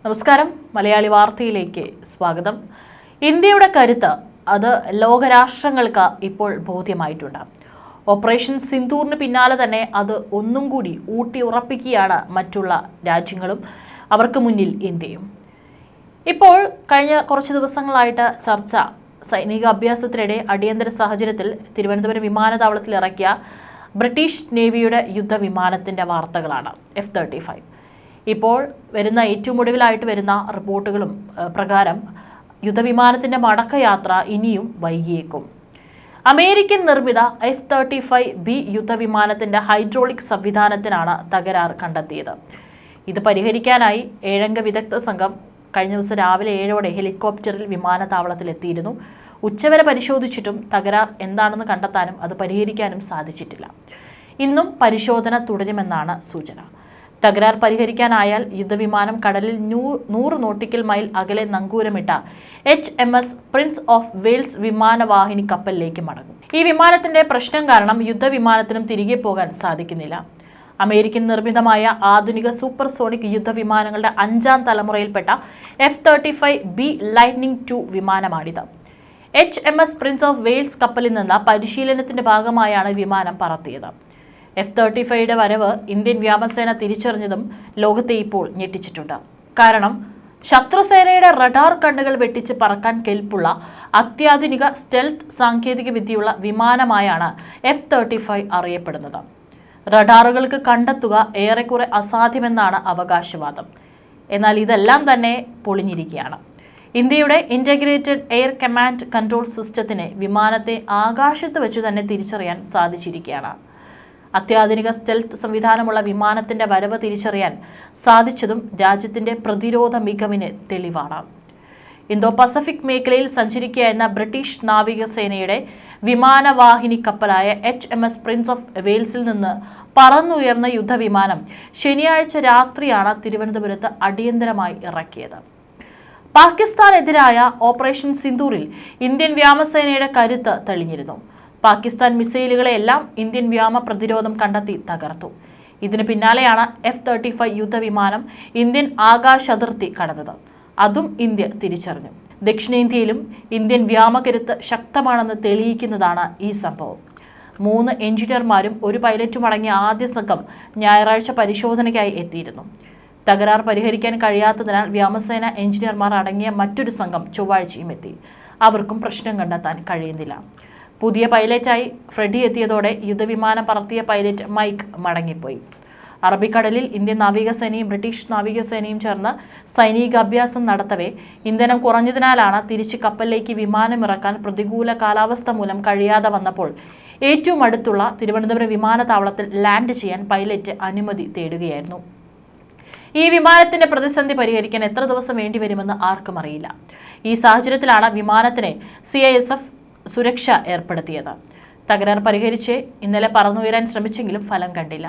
നമസ്കാരം. മലയാളി വാർത്തയിലേക്ക് സ്വാഗതം. ഇന്ത്യയുടെ കരുത്ത് അത് ലോകരാഷ്ട്രങ്ങൾക്ക് ഇപ്പോൾ ബോധ്യമായിട്ടുണ്ട്. ഓപ്പറേഷൻ സിന്ദൂറിന് പിന്നാലെ തന്നെ അത് ഒന്നും കൂടി ഊട്ടി ഉറപ്പിക്കുകയാണ് മറ്റുള്ള രാജ്യങ്ങളും, അവർക്ക് മുന്നിൽ ഇന്ത്യയും. ഇപ്പോൾ കഴിഞ്ഞ കുറച്ച് ദിവസങ്ങളായിട്ട് ചർച്ച സൈനിക അഭ്യാസത്തിനിടെ അടിയന്തര സാഹചര്യത്തിൽ തിരുവനന്തപുരം വിമാനത്താവളത്തിൽ ഇറക്കിയ ബ്രിട്ടീഷ് നേവിയുടെ യുദ്ധവിമാനത്തിൻ്റെ വാർത്തകളാണ്. F-35 ഇപ്പോൾ വരുന്ന ഏറ്റവും ഒടുവിലായിട്ട് വരുന്ന റിപ്പോർട്ടുകളും പ്രകാരം യുദ്ധവിമാനത്തിൻ്റെ മടക്കയാത്ര ഇനിയും വൈകിയേക്കും. അമേരിക്കൻ നിർമ്മിത F-35B യുദ്ധവിമാനത്തിൻ്റെ ഹൈഡ്രോളിക് സംവിധാനത്തിനാണ് തകരാർ കണ്ടെത്തിയത്. ഇത് പരിഹരിക്കാനായി 7 അംഗ വിദഗ്ധ സംഘം കഴിഞ്ഞ ദിവസം രാവിലെ 7ഓടെ ഹെലികോപ്റ്ററിൽ വിമാനത്താവളത്തിലെത്തിയിരുന്നു. ഉച്ചവരെ പരിശോധിച്ചിട്ടും തകരാർ എന്താണെന്ന് കണ്ടെത്താനും അത് പരിഹരിക്കാനും സാധിച്ചിട്ടില്ല. ഇന്നും പരിശോധന തുടരുമെന്നാണ് സൂചന. തകരാർ പരിഹരിക്കാനായാൽ യുദ്ധവിമാനം കടലിൽ 100 നോട്ടിക്കൽ മൈൽ അകലെ നങ്കൂരമിട്ട HMS പ്രിൻസ് ഓഫ് വെയിൽസ് വിമാനവാഹിനി കപ്പലിലേക്ക് മടങ്ങും. ഈ വിമാനത്തിന്റെ പ്രശ്നം കാരണം യുദ്ധവിമാനത്തിനും തിരികെ പോകാൻ സാധിക്കുന്നില്ല. അമേരിക്കൻ നിർമ്മിതമായ ആധുനിക സൂപ്പർസോണിക് യുദ്ധവിമാനങ്ങളുടെ 5ാം തലമുറയിൽപ്പെട്ട F-35B ലൈറ്റ്നിംഗ് II വിമാനമാണിത്. HMS പ്രിൻസ് ഓഫ് വെയിൽസ് കപ്പലിൽ നിന്ന് പരിശീലനത്തിന്റെ ഭാഗമായാണ് വിമാനം പറത്തിയത്. F-35യുടെ വരവ് ഇന്ത്യൻ വ്യോമസേന തിരിച്ചറിഞ്ഞതും ലോകത്തെ ഇപ്പോൾ ഞെട്ടിച്ചിട്ടുണ്ട്. കാരണം ശത്രുസേനയുടെ റഡാർ കണ്ണുകൾ വെട്ടിച്ച് പറക്കാൻ കെൽപ്പുള്ള അത്യാധുനിക സ്റ്റെൽത്ത് സാങ്കേതിക വിദ്യയുള്ള വിമാനമായാണ് F-35 അറിയപ്പെടുന്നത്. റഡാറുകൾക്ക് കണ്ടെത്തുക ഏറെക്കുറെ അസാധ്യമെന്നാണ് അവകാശവാദം. എന്നാൽ ഇതെല്ലാം തന്നെ പൊളിഞ്ഞിരിക്കുകയാണ്. ഇന്ത്യയുടെ ഇൻ്റഗ്രേറ്റഡ് എയർ കമാൻഡ് കൺട്രോൾ സിസ്റ്റത്തിന് വിമാനത്തെ ആകാശത്ത് വെച്ച് തന്നെ തിരിച്ചറിയാൻ സാധിച്ചിരിക്കുകയാണ്. അത്യാധുനിക സ്റ്റെൽത്ത് സംവിധാനമുള്ള വിമാനത്തിൻ്റെ വരവ് തിരിച്ചറിയാൻ സാധിച്ചതും രാജ്യത്തിൻ്റെ പ്രതിരോധ മികവിന് തെളിവാണ്. ഇന്തോ പസഫിക് മേഖലയിൽ സഞ്ചരിക്കുകയായിരുന്ന ബ്രിട്ടീഷ് നാവികസേനയുടെ വിമാനവാഹിനി കപ്പലായ HMS പ്രിൻസ് ഓഫ് വെയിൽസിൽ നിന്ന് പറന്നുയർന്ന യുദ്ധവിമാനം ശനിയാഴ്ച രാത്രിയാണ് തിരുവനന്തപുരത്ത് അടിയന്തരമായി ഇറക്കിയത്. പാകിസ്ഥാനെതിരായ ഓപ്പറേഷൻ സിന്ദൂറിൽ ഇന്ത്യൻ വ്യോമസേനയുടെ കരുത്ത് തെളിഞ്ഞിരുന്നു. പാകിസ്ഥാൻ മിസൈലുകളെല്ലാം ഇന്ത്യൻ വ്യോമ പ്രതിരോധം കണ്ടെത്തി തകർത്തു. ഇതിന് പിന്നാലെയാണ് F-35 യുദ്ധവിമാനം ഇന്ത്യൻ ആകാശ അതിർത്തി കടന്നത്. അതും ഇന്ത്യ തിരിച്ചറിഞ്ഞു. ദക്ഷിണേന്ത്യയിലും ഇന്ത്യൻ വ്യോമകരുത്ത് ശക്തമാണെന്ന് തെളിയിക്കുന്നതാണ് ഈ സംഭവം. 3 എഞ്ചിനീയർമാരും 1 പൈലറ്റും അടങ്ങിയ ആദ്യ സംഘം ഞായറാഴ്ച പരിശോധനയ്ക്കായി എത്തിയിരുന്നു. തകരാർ പരിഹരിക്കാൻ കഴിയാത്തതിനാൽ വ്യോമസേന എഞ്ചിനീയർമാർ അടങ്ങിയ മറ്റൊരു സംഘം ചൊവ്വാഴ്ചയും എത്തി. അവർക്കും പ്രശ്നം കണ്ടെത്താൻ കഴിയുന്നില്ല. പുതിയ പൈലറ്റായി ഫ്രെഡി എത്തിയതോടെ യുദ്ധവിമാനം പറത്തിയ പൈലറ്റ് മൈക്ക് മടങ്ങിപ്പോയി. അറബിക്കടലിൽ ഇന്ത്യൻ നാവികസേനയും ബ്രിട്ടീഷ് നാവികസേനയും ചേർന്ന് സൈനിക അഭ്യാസം നടത്തവേ ഇന്ധനം കുറഞ്ഞതിനാലാണ് തിരിച്ച് കപ്പലിലേക്ക് വിമാനമിറക്കാൻ പ്രതികൂല കാലാവസ്ഥ മൂലം കഴിയാതെ വന്നപ്പോൾ ഏറ്റവും അടുത്തുള്ള തിരുവനന്തപുരം വിമാനത്താവളത്തിൽ ലാൻഡ് ചെയ്യാൻ പൈലറ്റ് അനുമതി തേടുകയായിരുന്നു. ഈ വിമാനത്തിന്റെ പ്രതിസന്ധി പരിഹരിക്കാൻ എത്ര ദിവസം വേണ്ടിവരുമെന്ന് ആർക്കും അറിയില്ല. ഈ സാഹചര്യത്തിലാണ് വിമാനത്തിന് CISF സുരക്ഷ ഏർപ്പെടുത്തിയത്. തകരാർ പരിഹരിച്ച് ഇന്നലെ പറന്നുയരാൻ ശ്രമിച്ചെങ്കിലും ഫലം കണ്ടില്ല.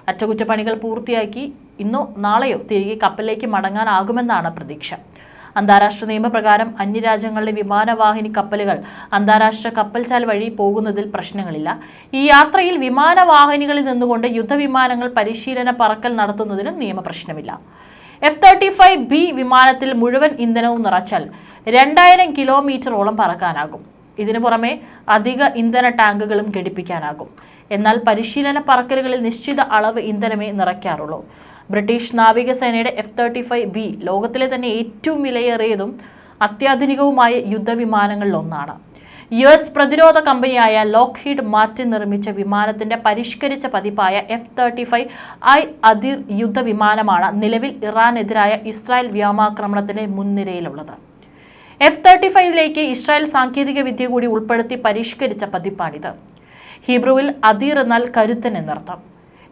അറ്റകുറ്റപ്പണികൾ പൂർത്തിയാക്കി ഇന്നോ നാളെയോ തിരികെ കപ്പലിലേക്ക് മടങ്ങാനാകുമെന്നാണ് പ്രതീക്ഷ. അന്താരാഷ്ട്ര നിയമപ്രകാരം അന്യരാജ്യങ്ങളുടെ വിമാനവാഹിനി കപ്പലുകൾ അന്താരാഷ്ട്ര കപ്പൽചാൽ വഴി പോകുന്നതിൽ പ്രശ്നങ്ങളില്ല. ഈ യാത്രയിൽ വിമാനവാഹിനികളിൽ നിന്നുകൊണ്ട് യുദ്ധവിമാനങ്ങൾ പരിശീലന പറക്കൽ നടത്തുന്നതിനും നിയമപ്രശ്നമില്ല. F-35B വിമാനത്തിൽ മുഴുവൻ ഇന്ധനവും നിറച്ചാൽ 2000 കിലോമീറ്ററോളം പറക്കാനാകും. ഇതിനു പുറമെ അധിക ഇന്ധന ടാങ്കുകളും ഘടിപ്പിക്കാനാകും. എന്നാൽ പരിശീലന പറക്കലുകളിൽ നിശ്ചിത അളവ് ഇന്ധനമേ നിറയ്ക്കാറുള്ളൂ. ബ്രിട്ടീഷ് നാവികസേനയുടെ F-35B ലോകത്തിലെ തന്നെ ഏറ്റവും വിലയേറിയതും അത്യാധുനികവുമായ യുദ്ധവിമാനങ്ങളിലൊന്നാണ്. US പ്രതിരോധ കമ്പനിയായ ലോക്ഹീഡ് മാർട്ടിൻ നിർമ്മിച്ച വിമാനത്തിന്റെ പരിഷ്കരിച്ച പതിപ്പായ F-35I അദിർ യുദ്ധവിമാനമാണ് നിലവിൽ ഇറാനെതിരായ ഇസ്രായേൽ വ്യോമാക്രമണത്തിന് മുൻനിരയിലുള്ളത്. F-35ലേക്ക് ഇസ്രായേൽ സാങ്കേതിക വിദ്യ കൂടി ഉൾപ്പെടുത്തി പരിഷ്കരിച്ച പതിപ്പാണിത്. ഹീബ്രുവിൽ അദീർ എന്നാൽ കരുത്തൻ എന്നർത്ഥം.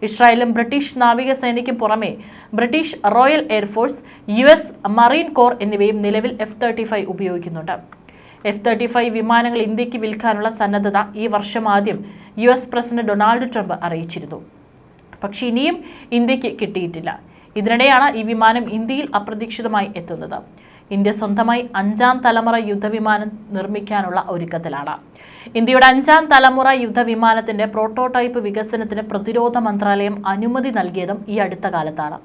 ഇസ്രായേലും ബ്രിട്ടീഷ് നാവികസേനയ്ക്കും പുറമെ British royal air force, US marine core എന്നിവയും നിലവിൽ F-35 ഉപയോഗിക്കുന്നുണ്ട്. F-35 വിമാനങ്ങൾ ഇന്ത്യക്ക് വിൽക്കാനുള്ള സന്നദ്ധത ഈ വർഷം ആദ്യം US പ്രസിഡന്റ് ഡൊണാൾഡ് ട്രംപ് അറിയിച്ചിരുന്നു. പക്ഷേ ഇനിയും ഇന്ത്യക്ക് കിട്ടിയിട്ടില്ല. ഇതിനിടെയാണ് ഈ വിമാനം ഇന്ത്യയിൽ അപ്രതീക്ഷിതമായി എത്തുന്നത്. ഇന്ത്യ സ്വന്തമായി 5ാം തലമുറ യുദ്ധവിമാനം നിർമ്മിക്കാനുള്ള ഒരുക്കത്തിലാണ്. ഇന്ത്യയുടെ 5ാം തലമുറ യുദ്ധവിമാനത്തിന്റെ പ്രോട്ടോടൈപ്പ് വികസനത്തിന് പ്രതിരോധ മന്ത്രാലയം അനുമതി നൽകിയതും ഈ അടുത്ത കാലത്താണ്.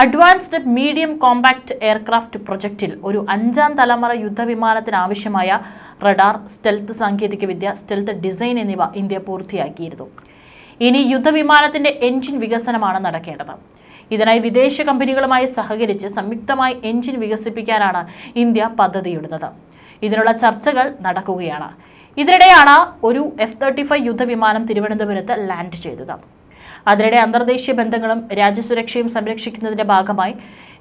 അഡ്വാൻസ്ഡ് മീഡിയം കോമ്പാക്ട് എയർക്രാഫ്റ്റ് പ്രൊജക്റ്റിൽ ഒരു 5ാം തലമുറ യുദ്ധവിമാനത്തിന് ആവശ്യമായ റഡാർ, സ്റ്റെൽത്ത് സാങ്കേതികവിദ്യ, സ്റ്റെൽത്ത് ഡിസൈൻ എന്നിവ ഇന്ത്യ പൂർത്തിയാക്കിയിരുന്നു. ഇനി യുദ്ധവിമാനത്തിന്റെ എഞ്ചിൻ വികസനമാണ് നടക്കേണ്ടത്. ഇതിനായി വിദേശ കമ്പനികളുമായി സഹകരിച്ച് സംയുക്തമായി എഞ്ചിൻ വികസിപ്പിക്കാനാണ് ഇന്ത്യ പദ്ധതിയിടുന്നത്. ഇതിനുള്ള ചർച്ചകൾ നടക്കുകയാണ്. ഇതിനിടെയാണ് ഒരു F-35 യുദ്ധവിമാനം തിരുവനന്തപുരത്ത് ലാൻഡ് ചെയ്തത്. അതിനിടെ അന്തർദേശീയ ബന്ധങ്ങളും രാജ്യസുരക്ഷയും സംരക്ഷിക്കുന്നതിന്റെ ഭാഗമായി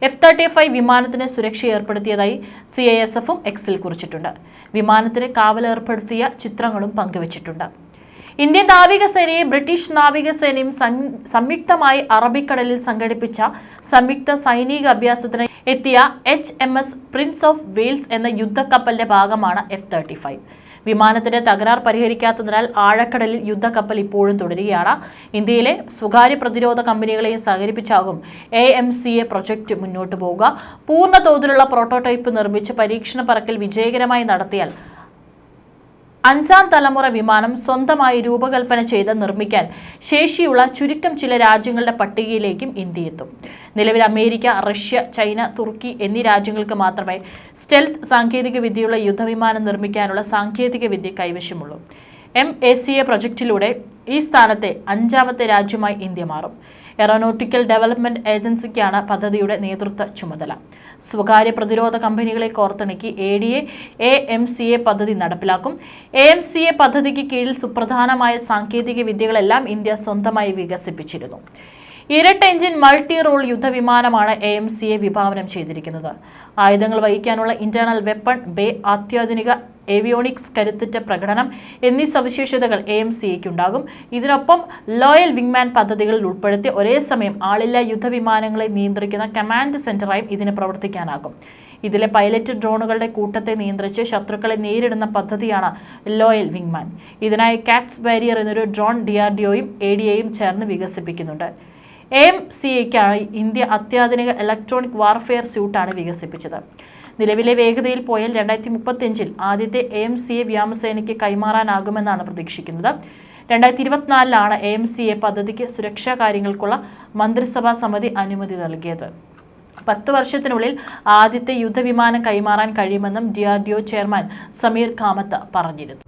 F-35 വിമാനത്തിന് സുരക്ഷ ഏർപ്പെടുത്തിയതായി CISFും എക്സിൽ കുറിച്ചിട്ടുണ്ട്. വിമാനത്തിന് കാവലേർപ്പെടുത്തിയ ചിത്രങ്ങളും പങ്കുവച്ചിട്ടുണ്ട്. ഇന്ത്യൻ നാവികസേനയും ബ്രിട്ടീഷ് നാവികസേനയും സംയുക്തമായി അറബിക്കടലിൽ സംഘടിപ്പിച്ച സംയുക്ത സൈനിക അഭ്യാസത്തിന് എത്തിയ HMS പ്രിൻസ് ഓഫ് വെയിൽസ് എന്ന യുദ്ധക്കപ്പലിന്റെ ഭാഗമാണ് F-35. വിമാനത്തിന്റെ തകരാർ പരിഹരിക്കാത്തതിനാൽ ആഴക്കടലിൽ യുദ്ധക്കപ്പൽ ഇപ്പോഴും തുടരുകയാണ്. ഇന്ത്യയിലെ സ്വകാര്യ പ്രതിരോധ കമ്പനികളെയും സഹകരിപ്പിച്ചാകും AMCA പ്രൊജക്ട് മുന്നോട്ട് പോവുക. പൂർണ്ണ തോതിലുള്ള പ്രോട്ടോടൈപ്പ് നിർമ്മിച്ച് പരീക്ഷണ പറക്കൽ വിജയകരമായി നടത്തിയാൽ 5ാം തലമുറ വിമാനം സ്വന്തമായി രൂപകൽപ്പന ചെയ്ത് നിർമ്മിക്കാൻ ശേഷിയുള്ള ചുരുക്കം ചില രാജ്യങ്ങളുടെ പട്ടികയിലേക്കും ഇന്ത്യ എത്തും. നിലവിൽ അമേരിക്ക, റഷ്യ, ചൈന, തുർക്കി എന്നീ രാജ്യങ്ങൾക്ക് മാത്രമേ സ്റ്റെൽത്ത് സാങ്കേതികവിദ്യയുള്ള യുദ്ധവിമാനം നിർമ്മിക്കാനുള്ള സാങ്കേതികവിദ്യ കൈവശമുള്ളൂ. MACA പ്രൊജക്റ്റിലൂടെ ഈ സ്ഥാനത്തെ 5ാമത്തെ രാജ്യമായി ഇന്ത്യ മാറും. എയറോനോട്ടിക്കൽ ഡെവലപ്മെന്റ് ഏജൻസിക്കാണ് പദ്ധതിയുടെ നേതൃത്വ ചുമതല. സ്വകാര്യ പ്രതിരോധ കമ്പനികളെ കോർത്തിണക്കി ADA AMCA പദ്ധതി നടപ്പിലാക്കും. AMCA പദ്ധതിക്ക് കീഴിൽ സുപ്രധാനമായ സാങ്കേതിക വിദ്യകളെല്ലാം ഇന്ത്യ സ്വന്തമായി വികസിപ്പിച്ചിരുന്നു. ഇരട്ട എഞ്ചിൻ മൾട്ടി റോൾ യുദ്ധവിമാനമാണ് AMCA വിഭാവനം ചെയ്തിരിക്കുന്നത്. ആയുധങ്ങൾ വഹിക്കാനുള്ള ഇന്റേണൽ വെപ്പൺ ബേ, അത്യാധുനിക ഏവിയോണിക്സ്, കരുത്തുറ്റ പ്രകടനം എന്നീ സവിശേഷതകൾ AMCAയ്ക്കുണ്ടാകും. ഇതിനൊപ്പം ലോയൽ വിങ്മാൻ പദ്ധതികളിൽ ഉൾപ്പെടുത്തി ഒരേ സമയം ആളില്ലാ യുദ്ധവിമാനങ്ങളെ നിയന്ത്രിക്കുന്ന കമാൻഡ് സെന്ററായും ഇതിന് പ്രവർത്തിക്കാനാകും. ഇതിലെ പൈലറ്റ് ഡ്രോണുകളുടെ കൂട്ടത്തെ നിയന്ത്രിച്ച് ശത്രുക്കളെ നേരിടുന്ന പദ്ധതിയാണ് ലോയൽ വിങ്മാൻ. ഇതിനായി കാറ്റ്സ് വാരിയർ എന്നൊരു ഡ്രോൺ DRDOയും ADAയും ചേർന്ന് വികസിപ്പിക്കുന്നുണ്ട്. AMCAയ്ക്കായി ഇന്ത്യ അത്യാധുനിക ഇലക്ട്രോണിക് വാർഫെയർ സ്യൂട്ടാണ് വികസിപ്പിച്ചത്. നിലവിലെ വേഗതയിൽ പോയാൽ 2035-ൽ ആദ്യത്തെ AMCA വ്യോമസേനയ്ക്ക് കൈമാറാനാകുമെന്നാണ് പ്രതീക്ഷിക്കുന്നത്. 2024-ലാണ് AMCA പദ്ധതിക്ക് സുരക്ഷാ കാര്യങ്ങൾക്കുള്ള മന്ത്രിസഭാ സമിതി അനുമതി നൽകിയത്. 10 വർഷത്തിനുള്ളിൽ ആദ്യത്തെ യുദ്ധവിമാനം കൈമാറാൻ കഴിയുമെന്നും DRDO ചെയർമാൻ സമീർ കാമത്ത് പറഞ്ഞിരുന്നു.